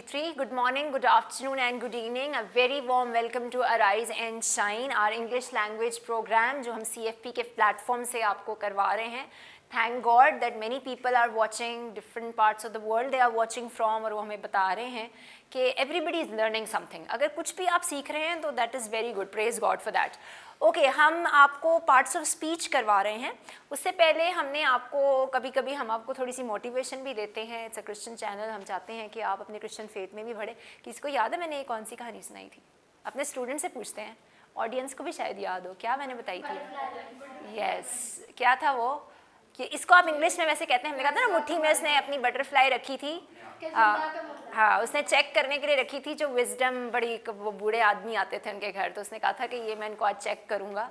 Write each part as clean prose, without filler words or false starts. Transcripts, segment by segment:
Gayatri. Good morning, good afternoon and good evening. A very warm welcome to Arise and Shine, our English language program जो हम CFP के platform से आपको करवा रहे हैं. Thank God that many people are watching different parts of the world. They are watching from और वो हमें बता रहे हैं कि everybody is learning something. अगर कुछ भी आप सीख रहे हैं तो that is very good. Praise God for that. Okay हम आपको पार्ट्स ऑफ स्पीच करवा रहे हैं. उससे पहले हमने आपको कभी कभी हम आपको थोड़ी सी मोटिवेशन भी देते हैं. It's a Christian channel. हम चाहते हैं कि आप अपने क्रिश्चियन फेथ में भी बढ़े. किसको याद है मैंने कौन सी कहानी सुनाई थी? अपने स्टूडेंट से पूछते हैं, ऑडियंस को भी शायद याद हो. क्या मैंने बताई थी? यस क्या था वो कि इसको आप इंग्लिश में वैसे कहते हैं. हमने कहा था ना मुट्ठी में उसने अपनी बटरफ्लाई रखी थी. हाँ उसने चेक करने के लिए रखी थी. जो विजडम बड़ी वो बूढ़े आदमी आते थे उनके घर, तो उसने कहा था कि ये मैं इनको आज चेक करूंगा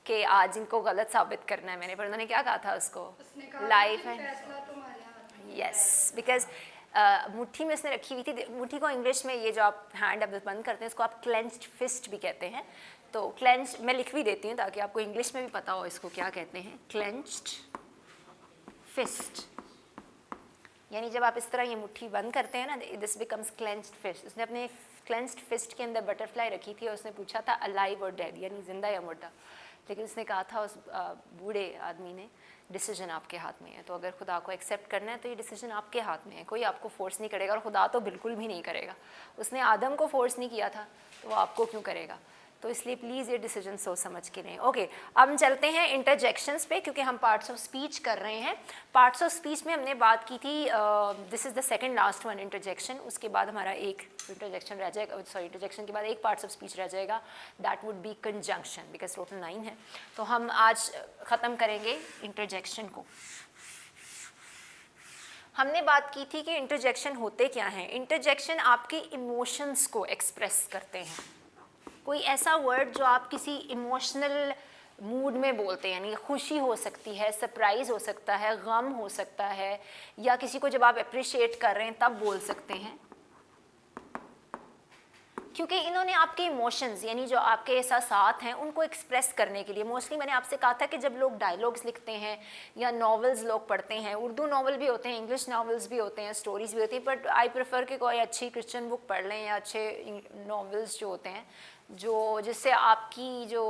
कि आज इनको गलत साबित करना है मैंने. पर उन्होंने क्या कहा था उसको? लाइफ है. यस बिकॉज मुट्ठी में उसने रखी हुई थी. मुट्ठी को इंग्लिश में ये जो आप हैंड अब बंद करते हैं इसको आप क्लेंच्ड फिस्ट भी कहते हैं. तो क्लेंच मैं लिख भी देती हूँ ताकि आपको इंग्लिश में भी पता हो इसको क्या कहते हैं. क्लेंच्ड फिस्ट यानी जब आप इस तरह ये मुट्ठी बंद करते हैं ना, दिस बिकम्स क्लेंच्ड फिस्ट. उसने अपने क्लेंच्ड फिस्ट के अंदर बटरफ्लाई रखी थी और उसने पूछा था अलाइव और डेड यानी जिंदा या मुर्दा. लेकिन उसने कहा था उस बूढ़े आदमी ने, डिसीजन आपके हाथ में है. तो अगर खुदा को एक्सेप्ट करना है तो ये डिसीजन आपके हाथ में है. कोई आपको फोर्स नहीं करेगा और खुदा तो बिल्कुल भी नहीं करेगा. उसने आदम को फोर्स नहीं किया था तो वो आपको क्यों करेगा? तो इसलिए प्लीज़ ये डिसीजन सोच समझ के लें. ओके अब हम चलते हैं इंटरजेक्शंस पे क्योंकि हम पार्ट्स ऑफ स्पीच कर रहे हैं. पार्ट्स ऑफ स्पीच में हमने बात की थी, this is the second last one interjection. उसके बाद हमारा एक इंटरजेक्शन रह जाएगा. सॉरी इंटरजेक्शन के बाद एक पार्ट्स ऑफ स्पीच रह जाएगा. That would be conjunction because total 9 है. तो हम आज ख़त्म करेंगे इंटरजेक्शन को. हमने बात की थी कि इंटरजेक्शन होते क्या हैं. इंटरजेक्शन आपके इमोशंस को एक्सप्रेस करते हैं. कोई ऐसा वर्ड जो आप किसी इमोशनल मूड में बोलते हैं, यानी खुशी हो सकती है, सरप्राइज़ हो सकता है, गम हो सकता है, या किसी को जब आप अप्रिशिएट कर रहे हैं तब बोल सकते हैं. क्योंकि इन्होंने आपके इमोशंस यानी जो आपके एहसासात हैं उनको एक्सप्रेस करने के लिए, मोस्टली मैंने आपसे कहा था कि जब लोग डायलॉग्स लिखते हैं या नॉवेल्स लोग पढ़ते हैं, उर्दू नॉवल भी होते हैं, इंग्लिश नॉवेल्स भी होते हैं, स्टोरीज भी होती हैं, बट आई प्रेफर कि कोई अच्छी क्रिश्चियन बुक पढ़ लें या अच्छे नॉवेल्स जो होते हैं जो जिससे आपकी जो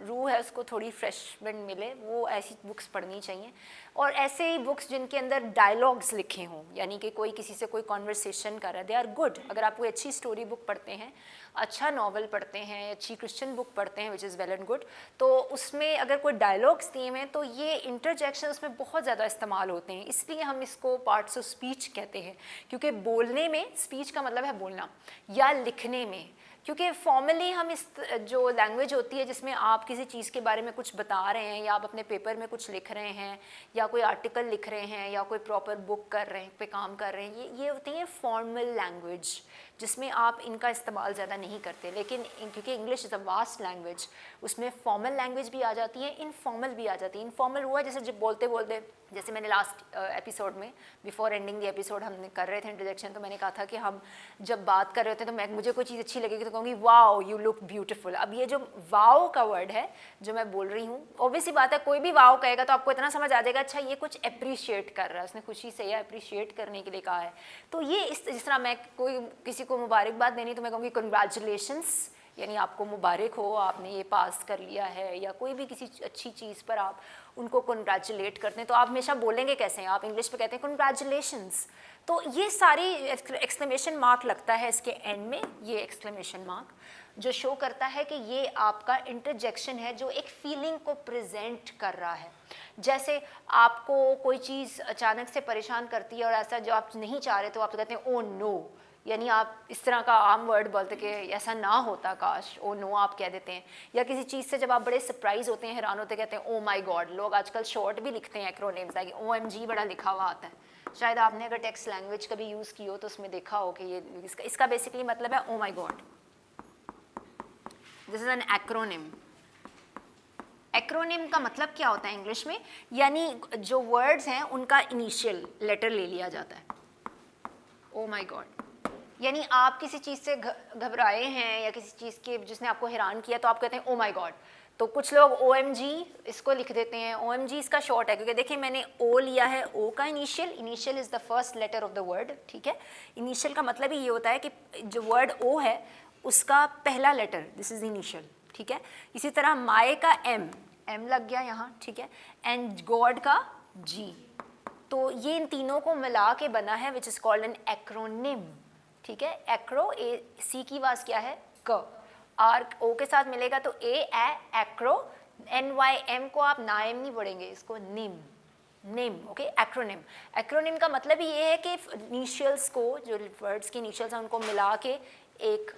रूह है उसको थोड़ी फ्रेशमेंट मिले, वो ऐसी बुक्स पढ़नी चाहिए. और ऐसे ही बुक्स जिनके अंदर डायलॉग्स लिखे हों, यानी कि कोई किसी से कोई कॉन्वर्सेशन कर रहा है, दे आर गुड. अगर आप कोई अच्छी स्टोरी बुक पढ़ते हैं, अच्छा नॉवल पढ़ते हैं, अच्छी क्रिश्चियन बुक पढ़ते हैं which is well and good, तो उसमें अगर कोई डायलॉग्स दिए हैं तो ये इंटरजेक्शन उसमें बहुत ज़्यादा इस्तेमाल होते हैं. इसलिए हम इसको पार्ट्स ऑफ स्पीच कहते हैं. क्योंकि बोलने में, स्पीच का मतलब है बोलना, या लिखने में, क्योंकि फॉर्मली हम इस जो लैंग्वेज होती है जिसमें आप किसी चीज़ के बारे में कुछ बता रहे हैं या आप अपने पेपर में कुछ लिख रहे हैं या कोई आर्टिकल लिख रहे हैं या कोई प्रॉपर बुक कर रहे हैं पे काम कर रहे हैं, ये होती है फॉर्मल लैंग्वेज जिसमें आप इनका इस्तेमाल ज़्यादा नहीं करते. लेकिन क्योंकि English is a vast language, उसमें फॉर्मल लैंग्वेज भी आ जाती है, इनफॉर्मल भी आ जाती है. इनफॉर्मल हुआ जैसे जब बोलते बोलते, जैसे मैंने लास्ट एपिसोड में बिफोर एंडिंग द एपिसोड हम कर रहे थे इंट्रोडक्शन, तो मैंने कहा था कि हम जब बात कर रहे होते हैं तो मुझे कोई चीज़ अच्छी लगेगी तो कहूँगी वाओ यू लुक ब्यूटीफुल. अब ये जो वाओ का वर्ड है जो मैं बोल रही हूँ, ऑब्वियसली बात है कोई भी वाओ कहेगा तो आपको इतना समझ आ जाएगा अच्छा ये कुछ अप्रिशिएट कर रहा है, उसने खुशी से या अप्रिशिएट करने के लिए कहा है. तो ये जिस तरह मैं कोई किसी को मुबारकबाद देनी तो मैं कहूँगी कंग्रेचुलेशंस, यानी आपको मुबारक हो, आपने ये पास कर लिया है, या कोई भी किसी अच्छी चीज़ पर आप उनको कंग्रेचुलेट करते हैं तो आप हमेशा बोलेंगे कैसे हैं? आप इंग्लिश में कहते हैं कंग्रेचुलेशंस. तो ये सारी एक्सक्लेमेशन मार्क लगता है इसके एंड में, ये एक्सक्लेमेशन मार्क जो शो करता है कि ये आपका इंटरजेक्शन है जो एक फीलिंग को प्रेजेंट कर रहा है. जैसे आपको कोई चीज़ अचानक से परेशान करती है और ऐसा जो आप नहीं चाह रहे तो आप तो कहते हैं ओ नो, यानी आप इस तरह का आम वर्ड बोलते कि ऐसा ना होता काश, ओ नो आप कह देते हैं. या किसी चीज़ से जब आप बड़े सरप्राइज होते हैं, हैरान होते, कहते हैं ओ माय गॉड. लोग आजकल शॉर्ट भी लिखते हैं एक्रोनिम्स, लाइक OMG बड़ा लिखा हुआ आता है. शायद आपने अगर टेक्स्ट लैंग्वेज कभी यूज़ की हो तो उसमें देखा हो कि ये इसका बेसिकली मतलब है oh my God. This is an acronym. Acronym का मतलब क्या होता है इंग्लिश में? यानी जो वर्ड्स हैं उनका इनिशियल लेटर ले लिया जाता है. ओ माय गॉड यानी आप किसी चीज़ से घबराए हैं या किसी चीज़ के जिसने आपको हैरान किया तो आप कहते हैं ओ माय गॉड. तो कुछ लोग OMG इसको लिख देते हैं, OMG इसका शॉर्ट है, क्योंकि देखिए मैंने O लिया है, O का initial, initial is the first letter of the word, ठीक है। इनिशियल का मतलब ही ये होता है कि जो वर्ड O है उसका पहला लेटर, दिस इज इनिशियल, ठीक है। इसी तरह माए का M लग गया यहाँ, ठीक है, एंड गॉड का G, तो ये इन तीनों को मिला के बना है which is called an acronym, ठीक है। एक्रो, C की आवाज़ क्या है, क, R O के साथ मिलेगा तो एक्रो, NYM को आप नाइम नहीं पढ़ेंगे, इसको निम, ओके, एक्रोनिम। एक्रोनिम का मतलब ये है कि इनिशियल्स को, जो वर्ड्स के इनिशियल्स हैं उनको मिला के एक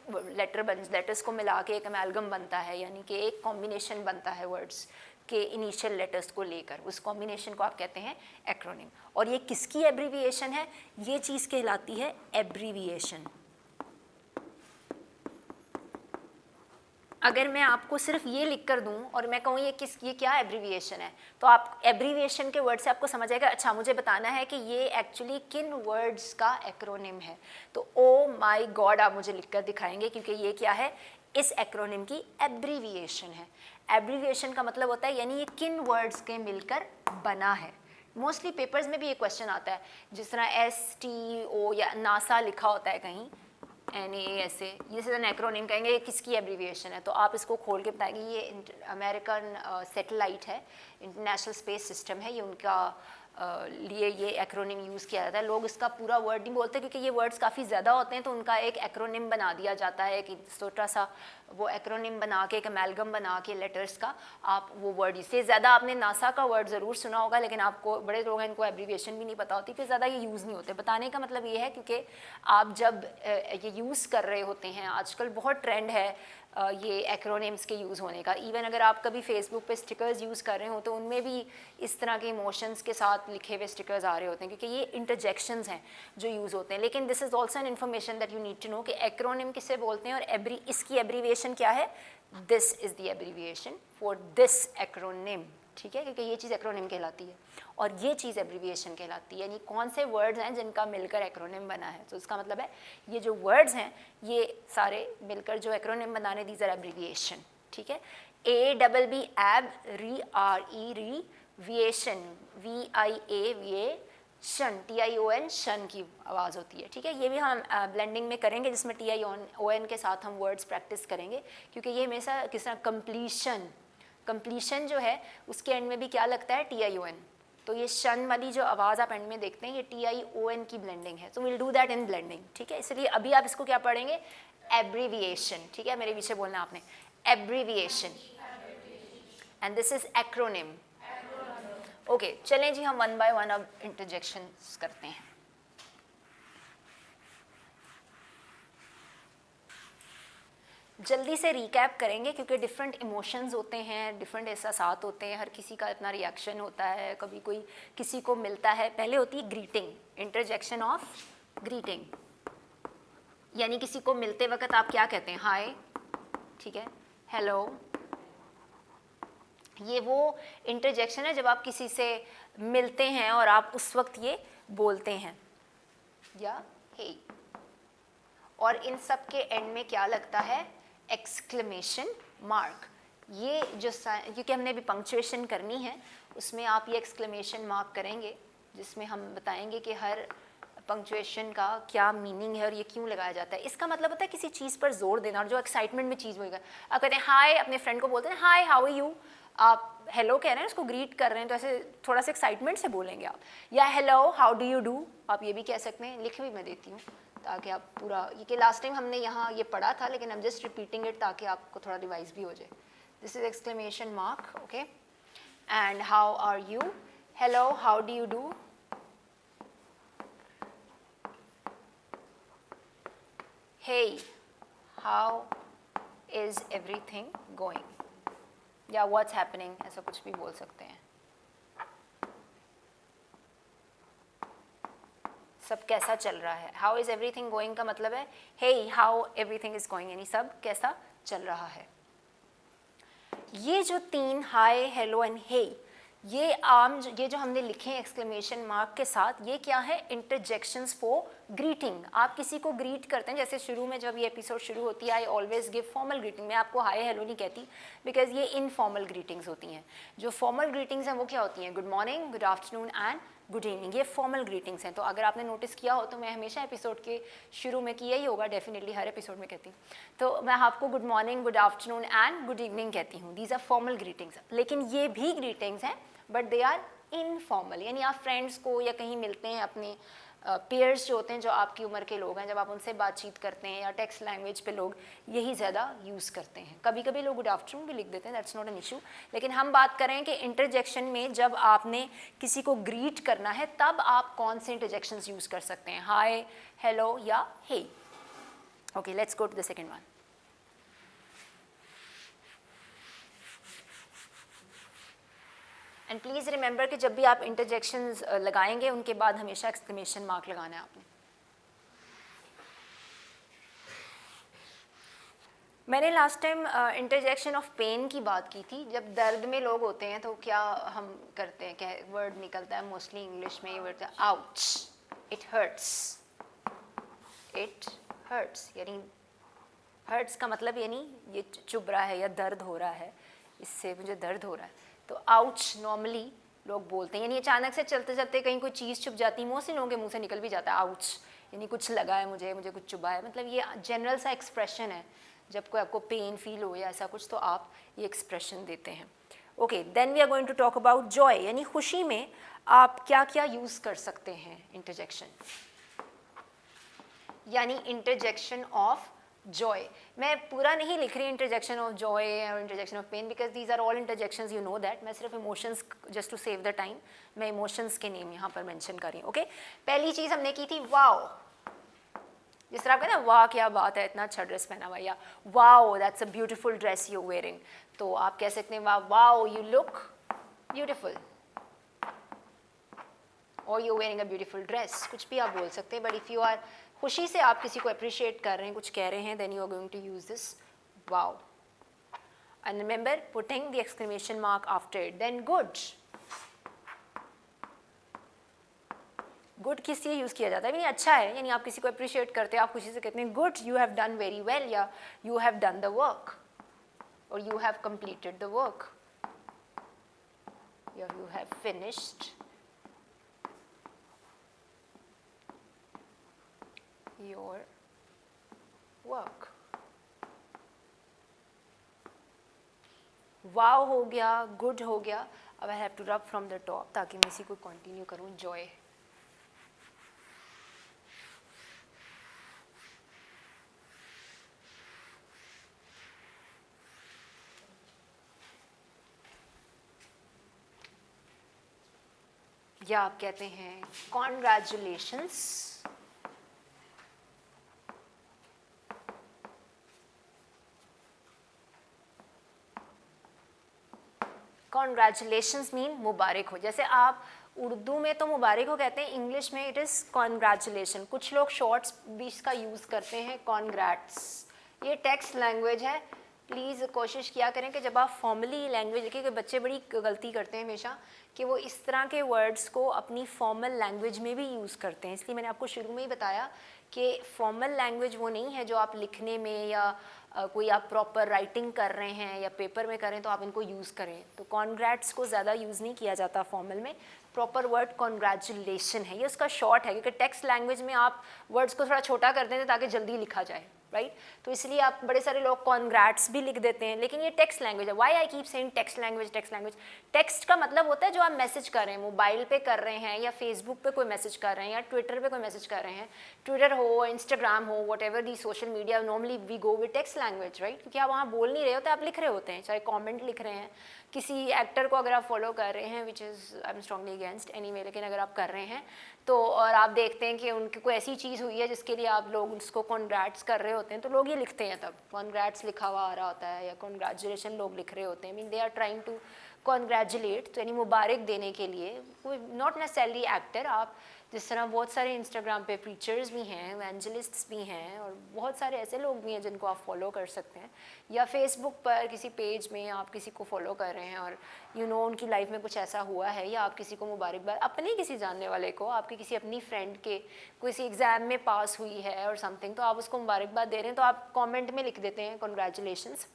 लेटर्स को मिला के एक अमेलगम बनता है, यानी कि एक कॉम्बिनेशन बनता है वर्ड्स के इनिशियल लेटर्स को लेकर, उस कॉम्बिनेशन को आप कहते हैं एक्रोनिम। और ये किसकी एब्रीविएशन है, ये चीज़ कहलाती है एब्रीविएशन। अगर मैं आपको सिर्फ ये लिख कर दूं और मैं कहूँ ये क्या एब्रीविएशन है, तो आप एब्रीविएशन के वर्ड से आपको समझ आएगा, अच्छा मुझे बताना है कि ये एक्चुअली किन वर्ड्स का एक्रोनिम है। तो ओ माय गॉड आप मुझे लिखकर दिखाएंगे, क्योंकि ये क्या है, इस एक्रोनिम की एब्रीविएशन है। एब्रीविएशन का मतलब होता है यानी ये किन वर्ड्स के मिलकर बना है। मोस्टली पेपर्स में भी ये क्वेश्चन आता है, जिस तरह STO या नासा लिखा होता है कहीं, NASA, ये सीधा एक्रोनिम कहेंगे, ये किसकी एब्रीविएशन है, तो आप इसको खोल के बताएंगे ये अमेरिकन सैटेलाइट है, इंटरनेशनल स्पेस सिस्टम है, ये उनका लिए ये एक्रोनिम यूज़ किया जाता है। लोग इसका पूरा वर्ड नहीं बोलते क्योंकि ये वर्ड्स काफ़ी ज़्यादा होते हैं, तो उनका एक एक्रोनिम बना दिया जाता है कि छोटा सा वो एक्रोनिम बना के, एक अमेलगम बना के लेटर्स का, आप वो वर्ड, इससे ज़्यादा आपने नासा का वर्ड ज़रूर सुना होगा, लेकिन आपको बड़े लोग हैं इनको एब्रीविएशन भी नहीं पता होती, फिर ज़्यादा ये यूज़ नहीं होते। बताने का मतलब ये है क्योंकि आप जब ये यूज़ कर रहे होते हैं, आजकल बहुत ट्रेंड है ये एक्रोनिम्स के यूज़ होने का। इवन अगर आप कभी फेसबुक पे स्टिकर्स यूज़ कर रहे हो तो उनमें भी इस तरह के इमोशंस के साथ लिखे हुए स्टिकर्स आ रहे होते हैं, क्योंकि ये इंटरजेक्शंस हैं जो यूज़ होते हैं। लेकिन this is also an information that you need to know कि एक्रोनिम किसे बोलते हैं और इसकी एब्रीविएशन क्या है। This is the abbreviation for this acronym, ठीक है, क्योंकि ये चीज़ एक्रोनिम कहलाती है और ये चीज़ एब्रीविएशन कहलाती है, यानी कौन से वर्ड्स हैं जिनका मिलकर एक्रोनिम बना है। तो इसका मतलब है ये जो वर्ड्स हैं ये सारे मिलकर जो एक्रोनिम बनाने, दीज आर एब्रीविएशन, ठीक है। ABB एब, RE रिविएशन, VIA शन, TION शन की आवाज़ होती है, ठीक है। ये भी हम ब्लेंडिंग में करेंगे जिसमें TION के साथ हम वर्ड्स प्रैक्टिस करेंगे, क्योंकि ये हमेशा किस तरह कंप्लीशन जो है उसके एंड में भी क्या लगता है, TION, तो ये शन वाली जो आवाज़ आप एंड में देखते हैं ये TION की ब्लेंडिंग है। तो will do that in blending, ठीक है। इसलिए अभी आप इसको क्या पढ़ेंगे, एब्रीविएशन, ठीक है, मेरे पीछे बोलना आपने, abbreviation, and this is acronym. Okay, चलें जी हम वन बाय वन अब इंटरजेक्शंस करते हैं। जल्दी से रिकैप करेंगे क्योंकि डिफरेंट इमोशंस होते हैं, डिफरेंट एहसासात होते हैं, हर किसी का अपना रिएक्शन होता है, कभी कोई किसी को मिलता है। पहले होती है ग्रीटिंग, इंटरजेक्शन ऑफ ग्रीटिंग, यानी किसी को मिलते वक्त आप क्या कहते हैं, हाय, ठीक है, हेलो। ये वो इंटरजेक्शन है जब आप किसी से मिलते हैं और आप उस वक्त ये बोलते हैं, या हे। और इन सब के एंड में क्या लगता है, एक्सक्लेमेशन मार्क। ये जो क्योंकि हमने भी पंक्चुएशन करनी है उसमें आप ये एक्सक्लेमेशन मार्क करेंगे, जिसमें हम बताएंगे कि हर पंक्चुएशन का क्या मीनिंग है और ये क्यों लगाया जाता है। इसका मतलब होता है किसी चीज़ पर जोर देना, और जो एक्साइटमेंट में चीज़ होएगा। आप कहते हैं हाय, अपने फ्रेंड को बोलते हैं हाय हाउ आर यू, आप हेलो कह रहे हैं, उसको ग्रीट कर रहे हैं, तो ऐसे थोड़ा सा एक्साइटमेंट से बोलेंगे आप। या hello how do you do, आप ये भी कह सकते हैं, लिख भी मैं देती हूँ ताकि आप पूरा, ये कि लास्ट टाइम हमने यहाँ ये पढ़ा था लेकिन I am just repeating it ताकि आपको थोड़ा रिवाइज भी हो जाए। This is exclamation mark, okay. And how are you, hello how do you do, hey how is everything going, या what's happening, ऐसा कुछ भी बोल सकते हैं। सब कैसा चल रहा है, how is everything going का मतलब है hey how everything is going, यानी सब कैसा चल रहा है। ये जो तीन हाय, हेलो एंड हे, ये जो हमने लिखे हैं एक्सक्लेमेशन मार्क के साथ, ये क्या है, इंटरजेक्शंस फॉर ग्रीटिंग, आप किसी को ग्रीट करते हैं, जैसे शुरू में जब ये एपिसोड शुरू होती है, I always give formal greeting, मैं आपको हाय हेलो नहीं कहती बिकॉज ये इनफॉर्मल ग्रीटिंग्स होती हैं। जो फॉर्मल ग्रीटिंग्स हैं वो क्या होती हैं, good morning, good afternoon and good evening, ये फॉर्मल ग्रीटिंग्स हैं। तो अगर आपने नोटिस किया हो तो मैं हमेशा एपिसोड के शुरू में किया ही होगा, डेफिनेटली हर एपिसोड में कहती हूँ, तो मैं आपको good morning, good afternoon and good evening कहती हूँ, दीज आर फॉर्मल ग्रीटिंग्स। लेकिन ये भी ग्रीटिंग्स हैं बट दे आर इनफॉर्मल, यानी आप फ्रेंड्स को या कहीं मिलते हैं, अपने पेयर्स जो होते हैं, जो आपकी उम्र के लोग हैं, जब आप उनसे बातचीत करते हैं, या टेक्स्ट लैंग्वेज पे लोग यही ज़्यादा यूज़ करते हैं। कभी कभी लोग गुड आफ्टरनून भी लिख देते हैं, दैट्स नॉट एन इशू, लेकिन हम बात करें कि इंटरजेक्शन में जब आपने किसी को ग्रीट करना है तब आप कौन से इंटरजेक्शंस यूज़ कर सकते हैं, हाय, हेलो या hey. Okay, let's go to the second one. And please remember कि जब भी आप इंटरजेक्शंस लगाएंगे उनके बाद हमेशा एक्सक्लेमेशन मार्क लगाना है आपने। मैंने last time interjection of pain की बात की थी। जब दर्द में लोग होते हैं तो क्या हम करते हैं, क्या वर्ड निकलता है मोस्टली इंग्लिश में, ये वर्ड है ouch, it hurts, it hurts, यानी हर्ट्स का मतलब यानी ये चुभ रहा है या दर्द हो रहा है, इससे मुझे दर्द हो रहा है, तो आउच नॉर्मली लोग बोलते हैं। यानी अचानक से चलते चलते कहीं कोई चीज़ चुभ जाती है, मोस्टली लोगों के मुंह से निकल भी जाता है आउच, यानी कुछ लगा है मुझे, मुझे कुछ चुभा है, मतलब ये जनरल सा एक्सप्रेशन है। जब कोई आपको पेन फील हो या ऐसा कुछ तो आप ये एक्सप्रेशन देते हैं। Okay, then we are going to talk about joy, यानी खुशी में आप क्या क्या यूज़ कर सकते हैं इंटरजेक्शन, यानी इंटरजेक्शन ऑफ जॉय। मैं पूरा नहीं लिख रही इंटरजेक्शन ऑफ जॉय और interjection of pain because these are all interjections, you know that. मैं सिर्फ emotions, just to save the time, मैं इमोशंस के नेम यहाँ पर मेंशन कर रही हूँ। ओके, पहली चीज़ हमने की थी वाओ, जिस तरह आप कहते हैं वाह क्या बात है, इतना अच्छा ड्रेस पहना हुआ, या wow that's a beautiful dress you wearing, तो आप कह सकते हैं वाह वाओ यू लुक ब्यूटीफुल, और you wearing a beautiful dress, कुछ भी आप बोल सकते हैं। बट इफ़ यू आर खुशी से आप किसी को अप्रिशिएट कर रहे हैं, कुछ कह रहे हैं, then you are going to use this wow, and remember putting the exclamation mark after it. Then good, good किस लिए यूज़ किया जाता है, यानी अच्छा है, यानी आप किसी को अप्रिशिएट करते हैं, आप खुशी से कहते हैं good, you have done very well, या you have done the work, और you have completed the work, या you have finished your work. Wow हो गया, गुड हो गया, अब I have to rub from the top ताकि मैं इसी को कंटिन्यू करूं। जॉय, या आप कहते हैं कॉन्ग्रेचुलेशंस, कॉन्ग्रेचुलेशंस मीन मुबारक हो। जैसे आप उर्दू में तो मुबारक हो कहते हैं, इंग्लिश में इट इज़ कॉन्ग्रेचुलेशन। कुछ लोग शॉर्ट्स भी इसका यूज़ करते हैं कॉन्ग्रेट्स। ये टेक्स्ट लैंग्वेज है, प्लीज़ कोशिश किया करें कि जब आप फॉर्मली लैंग्वेज लिखें, कि बच्चे बड़ी गलती करते हैं हमेशा कि वो इस तरह के वर्ड्स को अपनी फॉर्मल लैंग्वेज में भी यूज़ करते हैं। इसलिए मैंने आपको शुरू में ही बताया कि फॉर्मल लैंग्वेज वो नहीं है जो आप लिखने में या कोई आप प्रॉपर राइटिंग कर रहे हैं या पेपर में करें तो आप इनको यूज़ करें। तो कॉन्ग्रेट्स को ज़्यादा यूज़ नहीं किया जाता फॉर्मल में, प्रॉपर वर्ड कॉन्ग्रेचुलेशन है, ये उसका शॉर्ट है, क्योंकि टेक्स्ट लैंग्वेज में आप वर्ड्स को थोड़ा छोटा कर देते हैं ताकि जल्दी लिखा जाए, राइट। तो इसलिए आप बड़े सारे लोग कॉन्ग्रेट्स भी लिख देते हैं, लेकिन ये टेक्स्ट लैंग्वेज है। Why I keep saying text language, text language. Text का मतलब होता है जो आप मैसेज कर रहे हैं, मोबाइल पे कर रहे हैं या फेसबुक पे कोई मैसेज कर रहे हैं या ट्विटर पे कोई मैसेज कर रहे हैं, ट्विटर हो, इंस्टाग्राम हो, whatever the social media, normally we go with text language, right. क्योंकि आप वहाँ बोल नहीं रहे होते, आप लिख रहे होते हैं, चाहे कॉमेंट लिख रहे हैं, किसी एक्टर को अगर आप फॉलो कर रहे हैं, which is I am strongly against anyway, लेकिन अगर आप कर रहे हैं तो और आप देखते हैं कि उनकी कोई ऐसी चीज़ हुई है जिसके लिए आप लोग उसको कॉन्ग्रेट्स कर रहे होते हैं, तो लोग ये लिखते हैं, तब कॉन्ग्रेट्स लिखा हुआ आ रहा होता है या कॉन्ग्रेचुलेशन लोग लिख रहे होते हैं, mean they are trying to congratulate, तो यानी मुबारक देने के लिए, कोई नॉट नेसेसरली एक्टर, आप जिस तरह बहुत सारे इंस्टाग्राम पे प्रीचर्स भी हैं, एवेंजलिस्ट्स भी हैं, और बहुत सारे ऐसे लोग भी हैं जिनको आप फॉलो कर सकते हैं, या फेसबुक पर किसी पेज में आप किसी को फॉलो कर रहे हैं और उनकी लाइफ में कुछ ऐसा हुआ है, या आप किसी को मुबारकबाद, अपने किसी जानने वाले को, आपके किसी अपनी फ्रेंड के किसी एग्ज़ाम में पास हुई है और समथिंग, तो आप उसको मुबारकबाद दे रहे हैं, तो आप कॉमेंट में लिख देते हैं कॉन्ग्रेचुलेशंस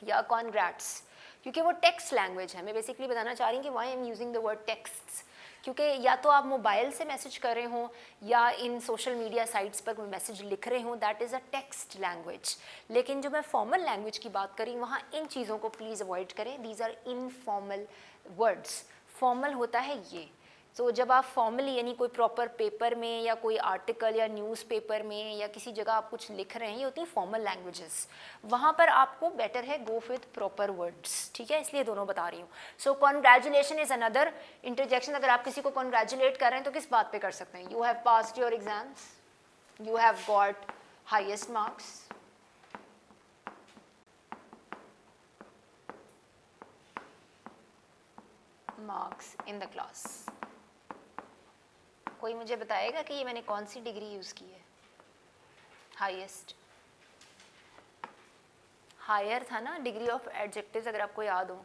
या कॉन्ग्रैट्स, क्योंकि वो टेक्स्ट लैंग्वेज है। मैं बेसिकली बताना चाह रही हूँ कि why am using the word text, क्योंकि या तो आप मोबाइल से मैसेज कर रहे हो या इन सोशल मीडिया साइट्स पर कोई मैसेज लिख रहे हो, that is a text language. लेकिन जो मैं फॉर्मल लैंग्वेज की बात करी, वहाँ इन चीज़ों को प्लीज़ अवॉइड करें, these are informal words. Formal होता है ये, तो जब आप फॉर्मली यानी कोई प्रॉपर पेपर में या कोई आर्टिकल या न्यूज़पेपर में या किसी जगह आप कुछ लिख रहे हैं, ये होती है फॉर्मल लैंग्वेजेस, वहाँ पर आपको बेटर है गो विद प्रॉपर वर्ड्स, ठीक है, इसलिए दोनों बता रही हूँ। So congratulation is another interjection. अगर आप किसी को कॉन्ग्रेचुलेट कर रहे हैं तो किस बात पे कर सकते हैं? You have passed your exams, you have got highest marks, in the class. कोई मुझे बताएगा कि ये मैंने कौन सी डिग्री यूज़ की है? हाईएस्ट, हायर था ना, डिग्री ऑफ एडजेक्टिव्स अगर आपको याद हो।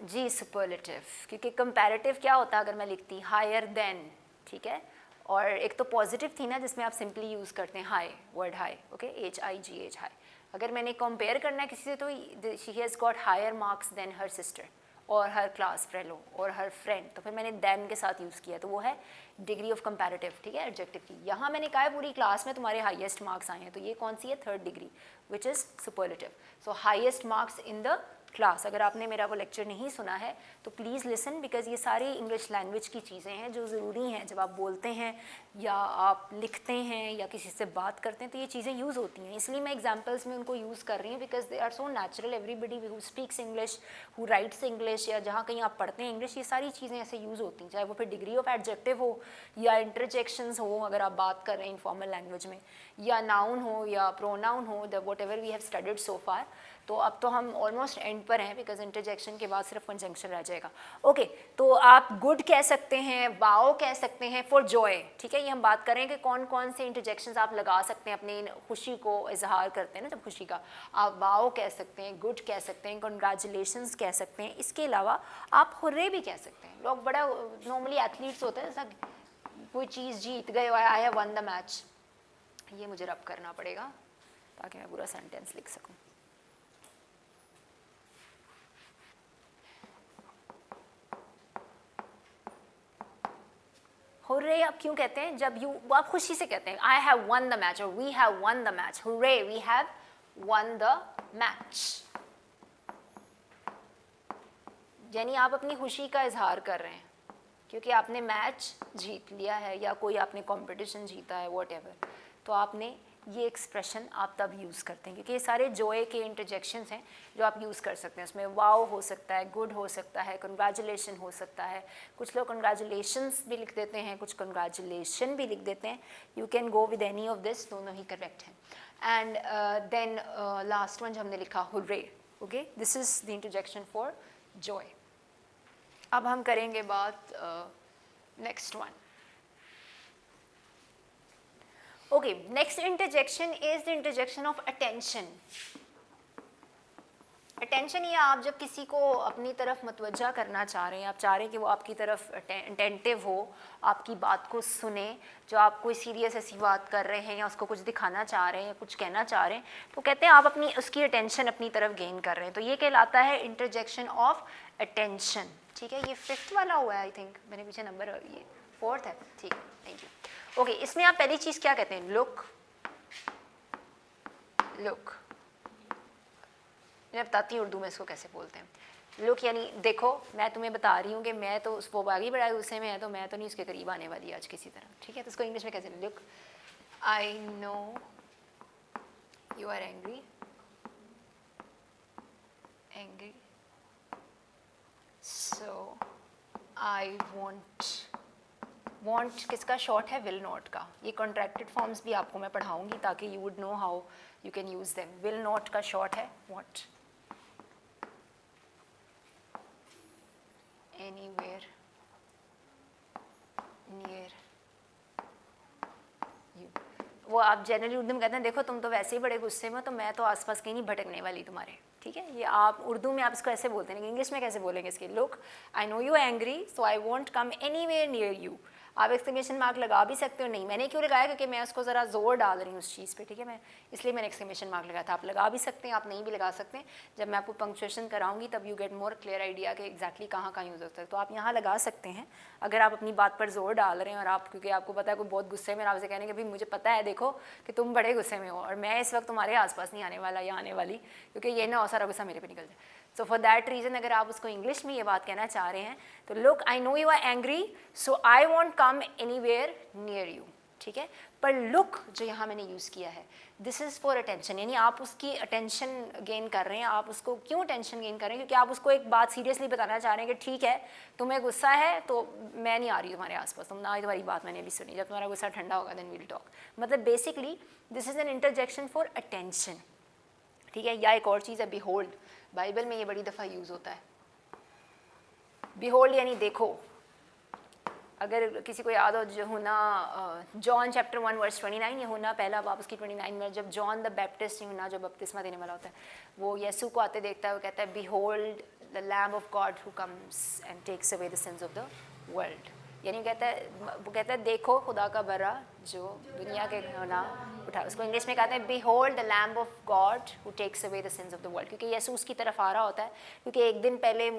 जी सुपरलेटिव, क्योंकि कंपैरेटिव क्या होता है अगर मैं लिखती हायर देन, ठीक है, और एक तो पॉजिटिव थी ना जिसमें आप सिंपली यूज़ करते हैं high, word high, okay, HIGH high. अगर मैंने कंपेयर करना है किसी से तो she has got higher marks than her sister और हर क्लास फेलो और हर फ्रेंड, तो फिर मैंने देन के साथ यूज़ किया, तो वो है डिग्री ऑफ कंपैरेटिव, ठीक है, एडजेक्टिव की। यहाँ मैंने कहा है पूरी क्लास में तुम्हारे हाईएस्ट मार्क्स आए हैं, तो ये कौन सी है? Third degree, which is superlative. So highest marks in the class. अगर आपने मेरा वो लेक्चर नहीं सुना है तो प्लीज़ लिसन, बिकॉज ये सारी इंग्लिश लैंग्वेज की चीज़ें हैं जो ज़रूरी हैं। जब आप बोलते हैं या आप लिखते हैं या किसी से बात करते हैं तो ये चीज़ें यूज़ होती हैं, इसलिए मैं एग्जांपल्स में उनको यूज़ कर रही हूँ, because they are so natural. Everybody who speaks English, who writes English, या जहाँ कहीं आप पढ़ते हैं इंग्लिश, ये सारी चीज़ें ऐसे यूज़ होती हैं, चाहे वो फिर डिग्री ऑफ एडजेक्टिव हो या इंटरजेक्शंस हो, अगर आप बात कर रहे हैं इनफॉर्मल लैंग्वेज में, या नाउन हो या प्रोनाउन हो, the whatever we have studied so far. तो अब तो हम ऑलमोस्ट एंड पर हैं, बिकॉज इंटरजेक्शन के बाद सिर्फ कंजंक्शन रह जाएगा। ओके, तो आप गुड कह सकते हैं, वाओ कह सकते हैं फॉर जॉय, ठीक है। ये हम बात करें कि कौन कौन से इंटरजेक्शंस आप लगा सकते हैं अपनी खुशी को इजहार करते हैं ना, जब खुशी का, आप वाओ कह सकते हैं, गुड कह सकते हैं, कंग्रेचुलेशंस कह सकते हैं। इसके अलावा आप हुर्रे भी कह सकते हैं। लोग बड़ा नॉर्मली एथलीट्स होते हैं, जैसा कोई चीज़ जीत गए, आई हैव वन द मैच, ये मुझे रब करना पड़ेगा ताकि मैं पूरा सेंटेंस लिख सकूँ। हुर्रे आप क्यों कहते हैं? जब वो आप खुशी से कहते हैं, I have won the match और we have won the match, hurray we have won the match, यानी आप अपनी खुशी का इजहार कर रहे हैं क्योंकि आपने मैच जीत लिया है या कोई आपने कंपटीशन जीता है, वॉट एवर, तो आपने ये एक्सप्रेशन आप तब यूज़ करते हैं, क्योंकि ये सारे जॉय के इंटरजेक्शंस हैं जो आप यूज़ कर सकते हैं। उसमें वाओ हो सकता है, गुड हो सकता है, कंग्रेचुलेशन हो सकता है, कुछ लोग कंग्रेचुलेशंस भी लिख देते हैं, कुछ कंग्रेचुलेशन भी लिख देते हैं। You can go with any of this, दोनों ही करेक्ट हैं। एंड देन लास्ट वन जो हमने लिखा hurray, okay, this is the interjection for Joy. अब हम करेंगे बात next one. Okay, next interjection is the interjection of attention. Attention ये आप जब किसी को अपनी तरफ मतवज्जा करना चाह रहे हैं, आप चाह रहे हैं कि वो आपकी तरफ अटेंटिव हो, आपकी बात को सुने, जो आप कोई सीरियस ऐसी बात कर रहे हैं या उसको कुछ दिखाना चाह रहे हैं या कुछ कहना चाह रहे हैं, तो कहते हैं आप अपनी उसकी अटेंशन अपनी तरफ गेन कर रहे हैं, तो ये कहलाता है इंटरजेक्शन ऑफ अटेंशन, ठीक है। ये 5th वाला हुआ है, आई थिंक मैंने पीछे नंबर, ये 4th है, ठीक है, थैंक यू। ओके, इसमें आप पहली चीज़ क्या कहते हैं? लुक, लुक, मैं बताती हूँ उर्दू में इसको कैसे बोलते हैं। लुक यानी देखो, मैं तुम्हें बता रही हूँ कि मैं तो वो आगे बढ़ाए गुस्से में है, तो मैं तो नहीं उसके करीब आने वाली आज किसी तरह, ठीक है। तो उसको इंग्लिश में कैसे? Look, I know you are angry, angry, so I won't किसका शॉर्ट है? विल नॉट का। ये कॉन्ट्रैक्टेड फॉर्म्स भी आपको मैं पढ़ाऊंगी ताकि you would know how you can use them. Will not का शॉर्ट है वॉन्ट। एनीवेयर, आप जनरली उर्दू में कहते हैं देखो तुम तो वैसे ही बड़े गुस्से में, तो मैं तो आसपास कहीं नहीं भटकने वाली तुम्हारे, ठीक है। ये आप उर्दू में आप इसको ऐसे बोलते हैं, इंग्लिश में कैसे बोलेंगे इसके? Look I know you angry so I won't come anywhere near you. आप एक्सक्लेमेशन मार्क लगा भी सकते हो, नहीं मैंने क्यों लगाया, क्योंकि मैं उसको ज़रा जोर डाल रही हूँ उस चीज़ पे, ठीक है, मैं इसलिए मैंने एक्सक्लेमेशन मार्क लगाया था। आप लगा भी सकते हैं, आप नहीं भी लगा सकते हैं। जब मैं आपको पंक्चुएशन कराऊंगी तब you get more clear idea कि एग्जैक्टली कहाँ कहाँ यूज़ होता है। तो आप यहाँ लगा सकते हैं अगर आप अपनी बात पर जोर डाल रहे हैं और आप, क्योंकि आपको पता है कोई बहुत गुस्से में, आप उसे कहने के भाई मुझे पता है देखो कि तुम बड़े गुस्से में हो और मैं इस वक्त तुम्हारे आसपास नहीं आने वाला या आने वाली, क्योंकि ये ना हो सारा गुस्सा मेरे पे निकल जाए। सो फॉर दैट रीज़न अगर आप उसको इंग्लिश में ये बात कहना चाह रहे हैं तो look I know you are angry so I won't come anywhere near you, ठीक है। पर लुक जो यहाँ मैंने यूज़ किया है, दिस इज़ फॉर अटेंशन, यानी आप उसकी अटेंशन गेन कर रहे हैं। आप उसको क्यों अटेंशन गेन कर रहे हैं? क्योंकि आप उसको एक बात सीरियसली बताना चाह रहे हैं कि ठीक है तुम्हें गुस्सा है तो मैं नहीं आ रही तुम्हारे आसपास, तुम ना तुम्हारी बात मैंने भी सुनी, जब तुम्हारा गुस्सा ठंडा होगा देन वील टॉक। मतलब basically this is an interjection for attention, ठीक है। या एक और चीज़ है बिहोल्ड, बाइबल में ये बड़ी दफ़ा यूज़ होता है। बिहोल्ड यानी देखो, अगर किसी को याद हो यूहन्ना जॉन चैप्टर 1 वर्स 29, यूहन्ना पहला बाब उसकी 29 में जब जॉन द बैप्टिस्ट, यूहन्ना जो बपतिस्मा देने वाला होता है, वो यीशु को आते देखता है, वो कहता है behold the lamb of God who comes and takes away the sins of the world, यानी वो कहता है देखो खुदा का बरा जो दुनिया के गुनाह उठा। उसको इंग्लिश में कहते हैं behold the lamb of God who takes away the sins of the world, क्योंकि यीशु उसकी तरफ आ रहा होता है। क्योंकि एक दिन पहले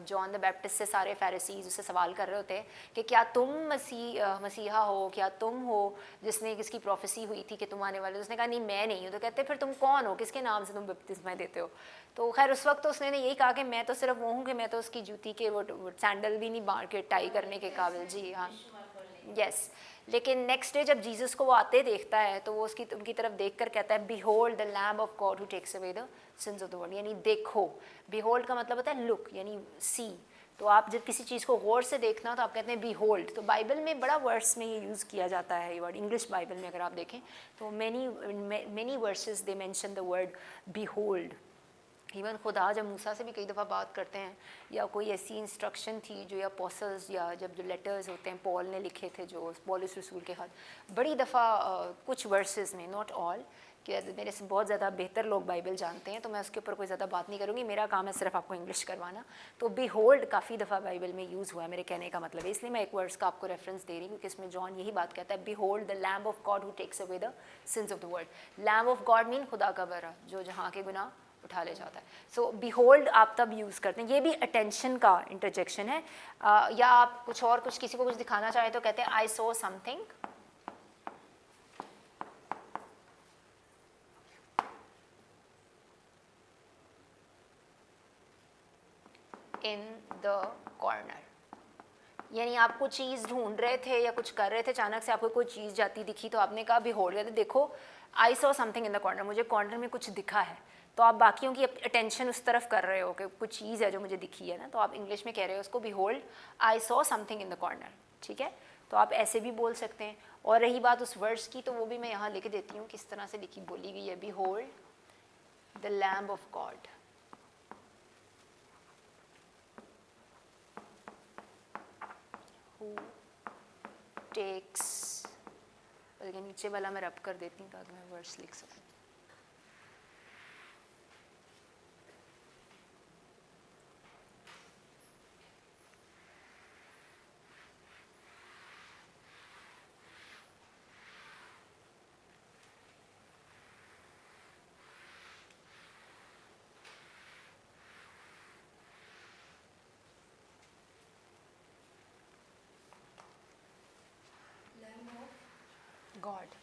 जॉन द बैप्टिस्ट से सारे फ़ैरिसीज़ उससे सवाल कर रहे होते हैं कि क्या तुम मसीहा हो, क्या तुम हो जिसने किसकी प्रोफेसी हुई थी कि तुम आने वाले। उसने कहा नहीं मैं नहीं हूँ। तो कहते फिर तुम कौन हो, किसके नाम से तुम बपतिस्मा देते हो? तो खैर उस वक्त तो उसने यही कहा कि मैं तो सिर्फ वो हूँ कि मैं तो उसकी जूती के वो सैंडल भी नहीं मार के टाई करने के काबिल। जी हाँ, यस। लेकिन नेक्स्ट डे जब जीसस को वो आते देखता है तो वो उनकी तरफ देखकर कहता है behold the lamb of God who takes away the sins of the world, यानी देखो। बिहोल्ड का मतलब होता है लुक, यानी सी। तो आप जब किसी चीज़ को गौर से देखना तो आप कहते हैं बिहोल्ड। तो बाइबल में बड़ा वर्ड्स में ये यूज़ किया जाता है ये वर्ड। इंग्लिश बाइबल में अगर आप देखें तो many versus they mention the word behold. Even खुदा जब मूसा से भी कई दफ़ा बात करते हैं या कोई ऐसी इंस्ट्रक्शन थी जो या अपोस्टल्स या जब जो लेटर्स होते हैं पॉल ने लिखे थे, जो पौलुस रसूल के खत, बड़ी दफ़ा कुछ वर्सेस में, नॉट ऑल, कि मेरे से बहुत ज़्यादा बेहतर लोग बाइबल जानते हैं तो मैं उसके ऊपर कोई ज़्यादा बात नहीं करूँगी, मेरा काम है सिर्फ आपको इंग्लिश करवाना। तो बिहोल्ड काफ़ी दफ़ा बाइबल में यूज़ हुआ है, मेरे कहने का मतलब है, इसलिए मैं एक वर्ड्स का आपको रेफरेंस दे रही हूँ क्योंकि इसमें जॉन यही बात कहता है behold the lamb of God who takes away the sins of the world. Lamb of God mean खुदा का बरा जो जहाँ के गुनाह उठा ले जाता है। सो बिहोल्ड आप तब यूज़ करते हैं, ये भी अटेंशन का इंटरजेक्शन है। या आप कुछ और किसी को कुछ दिखाना चाहे तो कहते हैं I saw something in the corner, यानी आप कुछ चीज़ ढूंढ रहे थे या कुछ कर रहे थे, अचानक से आपको कोई चीज़ जाती दिखी तो आपने कहा बिहोल्ड, कहते देखो I saw something in the corner, मुझे कॉर्नर में कुछ दिखा है। तो आप बाकियों की अटेंशन उस तरफ कर रहे हो कि कुछ चीज़ है जो मुझे दिखी है ना, तो आप इंग्लिश में कह रहे हो उसको behold I saw something in the corner, ठीक है। तो आप ऐसे भी बोल सकते हैं। और रही बात उस वर्ड्स की तो वो भी मैं यहाँ लिख देती हूँ किस तरह से लिखी बोली गई है। Behold the lamb of God, who takes, बल्कि नीचे वाला मैं रब कर देती हूँ ताकि मैं वर्ड्स लिख सकूँ। गॉड,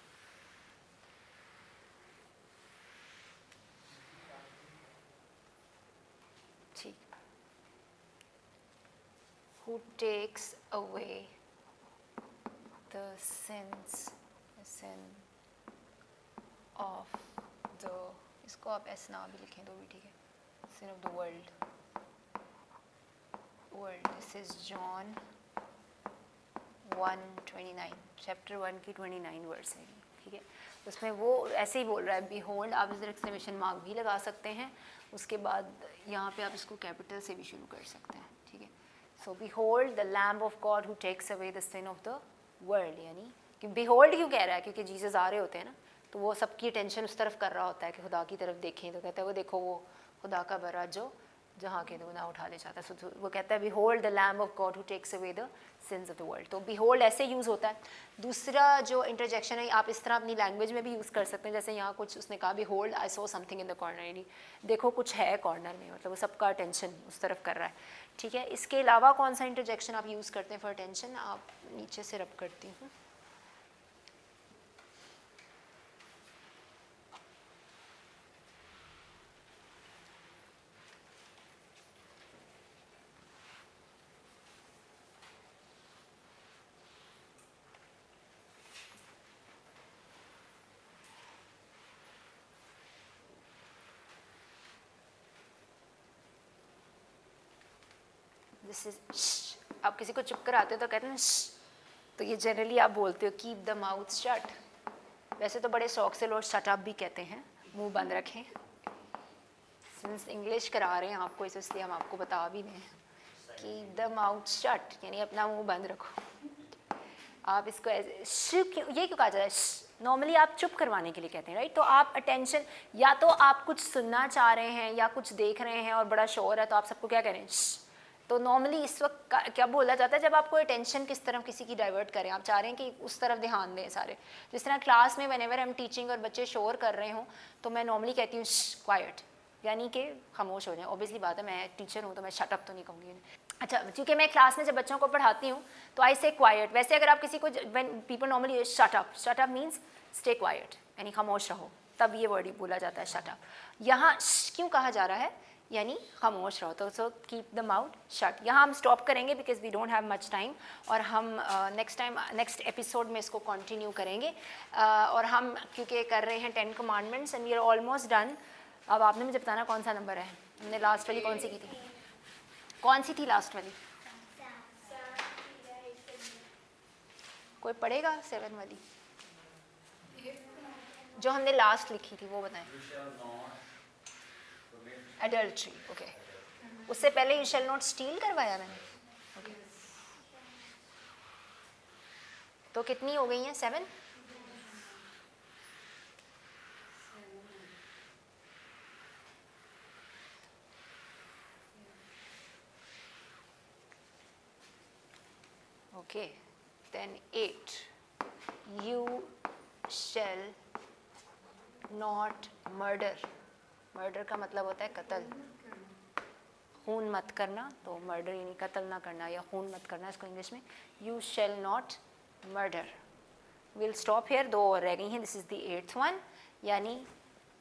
ठीक, who takes away the sin of the, इसको आप ऐसे ना भी लिखें तो भी ठीक है, sin of the world। This is John 1:29, chapter 1 की 29 वर्स है, ठीक है। उसमें वो ऐसे ही बोल रहा है बिहोल्ड, आप इधर एक्सक्लेमेशन मार्क भी लगा सकते हैं, उसके बाद यहाँ पे आप इसको कैपिटल से भी शुरू कर सकते हैं, ठीक है। So behold the lamb of God who takes away the sin of the world, यानी कि behold क्यों कह रहा है, क्योंकि जीसस आ रहे होते हैं ना, तो वो सबकी अटेंशन उस तरफ कर रहा होता है कि खुदा की तरफ देखें, तो कहता है वो देखो वो खुदा का बरा जो जहाँ के गुनाह उठा ले जाता है। So, वो कहता है behold the lamb of God who takes away the sins of the world। तो behold ऐसे यूज़ होता है। दूसरा जो इंटरजेक्शन है आप इस तरह अपनी लैंग्वेज में भी यूज़ कर सकते हैं, जैसे यहाँ कुछ उसने कहा behold I saw something in the corner, यानी देखो कुछ है कॉर्नर में, मतलब वो सबका अटेंशन उस तरफ कर रहा है, ठीक है। इसके अलावा कौन सा इंटरजेक्शन आप यूज़ करते हैं फॉर अटेंशन, आप नीचे से रब करती हूँ। दिस इज, आप किसी को चुप कराते हो तो कहते हैं तो ये जनरली आप बोलते हो कीप द माउथ शट। वैसे तो बड़े शौक से लोग शट अप भी कहते हैं, मुंह बंद रखें। सिंस इंग्लिश करा रहे हैं आपको, इसलिए हम आपको बता भी दें कीप द माउथ शट, यानी अपना मुंह बंद रखो। आप इसको ऐसे ये क्यों कहा जाता है, नॉर्मली आप चुप करवाने के लिए कहते हैं, राइट। तो आप अटेंशन, या तो आप कुछ सुनना चाह रहे हैं या कुछ देख रहे हैं और बड़ा शोर है, तो आप सबको क्या कह रहे हैं, तो नॉर्मली इस वक्त क्या बोला जाता है जब आप कोई अटेंशन किस तरफ किसी की डाइवर्ट करें, आप चाह रहे हैं कि उस तरफ ध्यान दें सारे। जिस तरह क्लास में व्हेनेवर हम टीचिंग और बच्चे शोर कर रहे हों तो मैं नॉर्मली कहती हूँ क्वाइट, यानी कि खामोश हो जाएं। ऑब्वियसली बात है, मैं टीचर हूँ तो मैं शट अप तो नहीं कहूँगी। अच्छा, क्योंकि मैं क्लास में जब बच्चों को पढ़ाती हूँ तो आई से क्वाइट। वैसे अगर आप किसी को, when people normally shut up means stay quiet, यानी खामोश रहो, तब ये वर्ड ही बोला जाता है शट अप। यहाँ क्यों कहा जा रहा है, यानी खामोश रहो, तो so keep the mouth shut. यहाँ हम स्टॉप करेंगे because we don't have much time, और हम नेक्स्ट एपिसोड में इसको कंटिन्यू करेंगे। और हम क्योंकि कर रहे हैं 10 commandments and we are almost done. अब आपने मुझे बताना कौन सा नंबर है, हमने लास्ट वाली कौन सी की थी, कौन सी थी लास्ट वाली, कोई पढ़ेगा 7 वाली जो हमने लास्ट लिखी थी वो बताएं। Adultery, okay. उससे पहले यू शैल नॉट स्टील करवाया मैंने, ओके। तो कितनी हो गई हैं, 7। Okay, then 8, you shall not murder. Murder का मतलब होता है कत्ल, खून मत करना, तो मर्डर यानी कत्ल ना करना या खून मत करना, इसको इंग्लिश में you shall not murder. Will stop here, 2 और रह गई हैं। This is the 8th one, यानी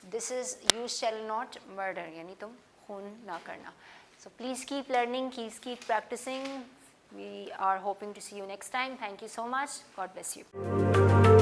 this is you shall not murder, यानी तुम खून ना करना। So please keep learning, keep practising. We are hoping to see you next time. Thank you so much. God bless you.